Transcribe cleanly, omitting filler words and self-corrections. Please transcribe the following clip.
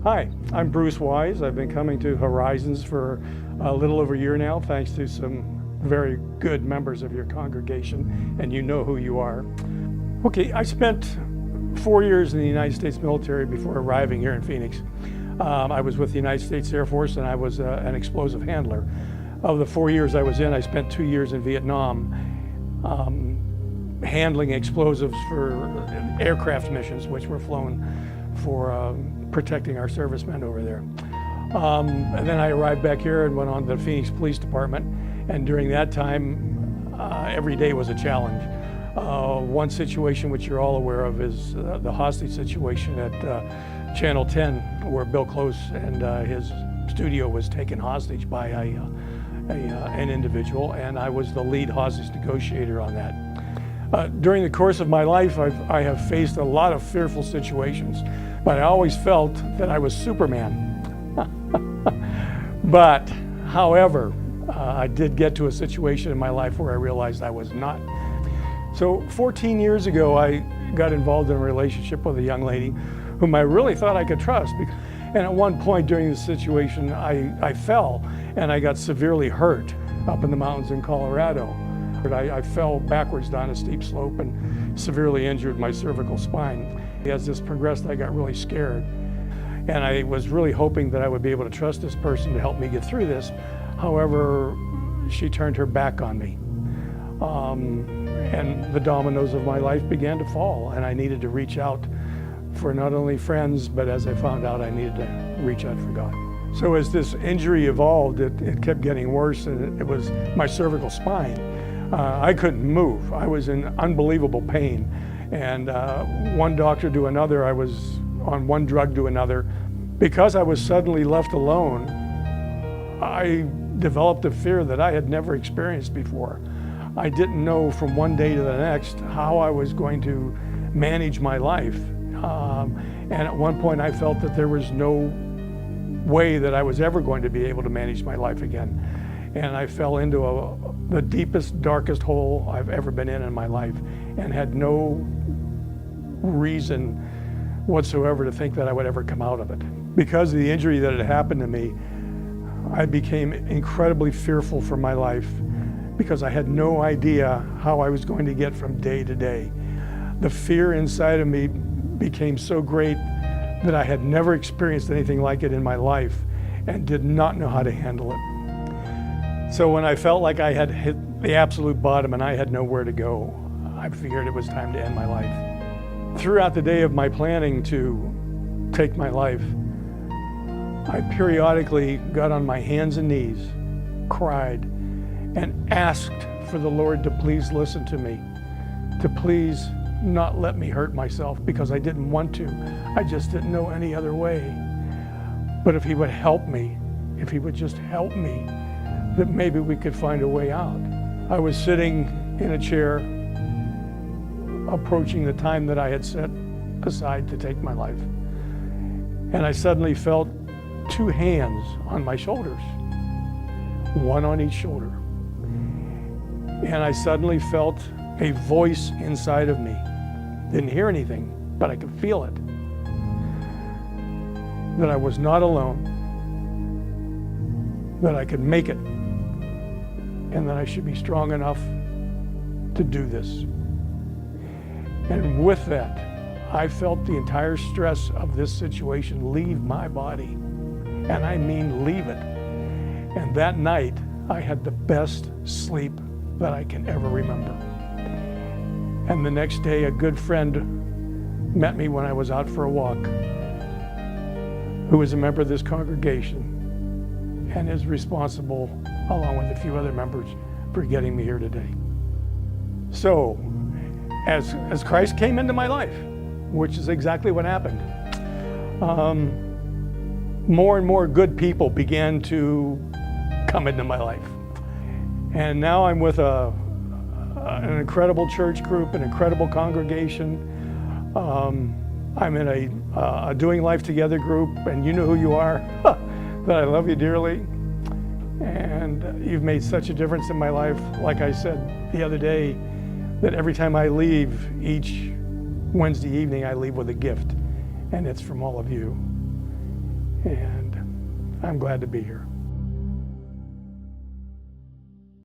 Hi, I'm Bruce Wise. I've been coming to Horizons for a little over a year now, thanks to some very good members of your congregation, and you know who you are. Okay, I spent 4 years in the United States military before arriving here in Phoenix. I was with the United States Air Force, and I was an explosive handler. Of the 4 years I was in, I spent 2 years in Vietnam handling explosives for aircraft missions, which were flown for protecting our servicemen over there. And then I arrived back here and went on to the Phoenix Police Department. And during that time, every day was a challenge. One situation which you're all aware of is the hostage situation at Channel 10, where Bill Close and his studio was taken hostage by an individual, and I was the lead hostage negotiator on that. During the course of my life, I have faced a lot of fearful situations, but I always felt that I was Superman. But, however, I did get to a situation in my life where I realized I was not. So 14 years ago, I got involved in a relationship with a young lady whom I really thought I could trust. And at one point during the situation, I fell and I got severely hurt up in the mountains in Colorado. I fell backwards down a steep slope and severely injured my cervical spine. As this progressed, I got really scared. And I was really hoping that I would be able to trust this person to help me get through this. However, she turned her back on me. And the dominoes of my life began to fall, and I needed to reach out for not only friends, but as I found out, I needed to reach out for God. So as this injury evolved, it kept getting worse, and it was my cervical spine. I couldn't move. I was in unbelievable pain. And one doctor to another, I was on one drug to another. Because I was suddenly left alone, I developed a fear that I had never experienced before. I didn't know from one day to the next how I was going to manage my life. And at one point I felt that there was no way that I was ever going to be able to manage my life again. And I fell into the deepest, darkest hole I've ever been in my life, and had no reason whatsoever to think that I would ever come out of it. Because of the injury that had happened to me, I became incredibly fearful for my life, because I had no idea how I was going to get from day to day. The fear inside of me became so great that I had never experienced anything like it in my life and did not know how to handle it. So when I felt like I had hit the absolute bottom and I had nowhere to go, I figured it was time to end my life. Throughout the day of my planning to take my life, I periodically got on my hands and knees, cried, and asked for the Lord to please listen to me, to please not let me hurt myself, because I didn't want to. I just didn't know any other way. But if He would help me, if He would just help me, that maybe we could find a way out. I was sitting in a chair, approaching the time that I had set aside to take my life. And I suddenly felt two hands on my shoulders, one on each shoulder. And I suddenly felt a voice inside of me. Didn't hear anything, but I could feel it. That I was not alone, that I could make it, and that I should be strong enough to do this. And with that, I felt the entire stress of this situation leave my body. And I mean leave it. And that night, I had the best sleep that I can ever remember. And the next day, a good friend met me when I was out for a walk, who is a member of this congregation and is responsible, along with a few other members, for getting me here today. So, as Christ came into my life, which is exactly what happened, more and more good people began to come into my life. And now I'm with an incredible church group, an incredible congregation. I'm in a Doing Life Together group, and you know who you are, that I love you dearly. And you've made such a difference in my life. Like I said the other day, that every time I leave, each Wednesday evening, I leave with a gift, and it's from all of you. I'm glad to be here.